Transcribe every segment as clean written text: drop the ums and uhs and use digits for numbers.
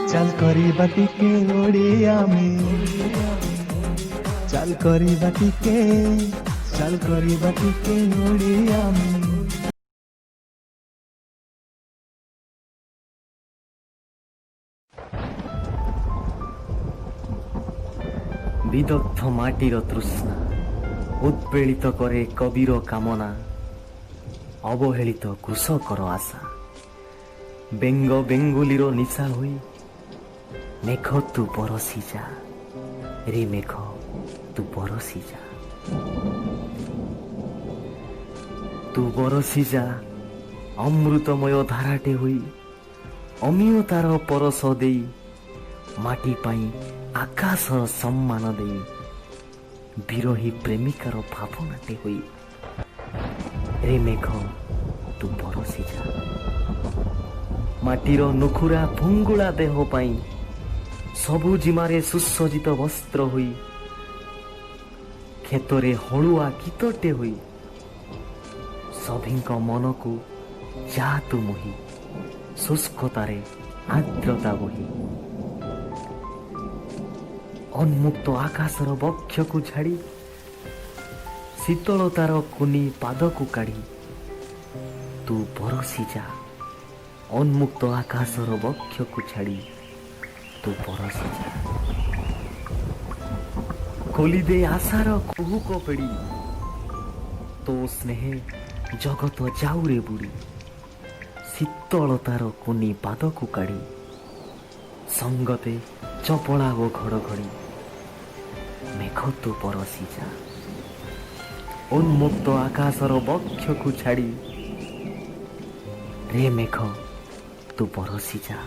ଚାଲ କରିବା ଟିକେ ଓଡ଼ିଆମେ ଚାଲ କରିବା ଟିକେ ଚାଲ କରିବା ଟିକେ ଓଡ଼ିଆମେ ବିଦଗ୍ଧ ମାଟିର ତୃଷ୍ଣା ଉଦ୍ବେଳିତ କରେ କବିର କାମନା ଅବହେଳିତ କୃଷକର ଆଶା ବେଙ୍ଗ ବେଙ୍ଗୁଲିର ନିଶା ହୋଇ ମେଘ ତୁ ବରସି ଯା ରେ ମେଘ ତୁ ବରସି ଯା ତୁ ବରସି ଯା ଅମୃତମୟ ଧାରାଟେ ହୋଇ ଅମିୟତାର ପରଶ ଦେଇ ମାଟି ପାଇଁ ଆକାଶର ସମ୍ମାନ ଦେଇ ବିରହୀ ପ୍ରେମିକାର ଭାବନାଟେ ହୋଇ ରେ ମେଘ ତୁ ବରସି ଯା ମାଟିର ନୁଖୁରା ଭୁଙ୍ଗୁଳା ଦେହ ପାଇଁ ସବୁଜିମାରେ ସୁସଜ୍ଜିତ ବସ୍ତ୍ର ହୋଇ କ୍ଷେତରେ ହଳୁଆ ଗୀତଟେ ହୋଇ ସଭିଙ୍କ ମନକୁ ଯା ତୁ ମୋହି ଶୁଷ୍କତାରେ ଆର୍ଦ୍ରତା ବୋହି ଉନ୍ମୁକ୍ତ ଆକାଶର ବକ୍ଷକୁ ଛାଡ଼ି ଶୀତଳତାର କୁନି ପାଦକୁ କାଢ଼ି ତୁ ବରସି ଯା ଉନ୍ମୁକ୍ତ ଆକାଶର ବକ୍ଷକୁ ଛାଡ଼ି ତୁ ବରସି ଯା ଖୋଲିଦେ ଆଶାର କୁହୁକ ପେଡ଼ି ତୋ ସ୍ନେହେ ଜଗତ ଯାଉରେ ବୁଡ଼ି ଶୀତଳତାର କୁନି ପାଦକୁ କାଢ଼ି ସଙ୍ଗତେ ଚପଳା ଓ ଘଡ଼ଘଡ଼ି ମେଘ ତୁ ବରସି ଯା ଉନ୍ମୁକ୍ତ ଆକାଶର ବକ୍ଷକୁ ଛାଡ଼ି ରେ ମେଘ ତୁ ବରସି ଯା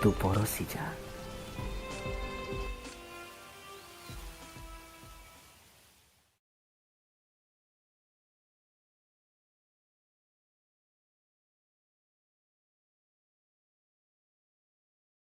ତୁ ବରସି ଯା।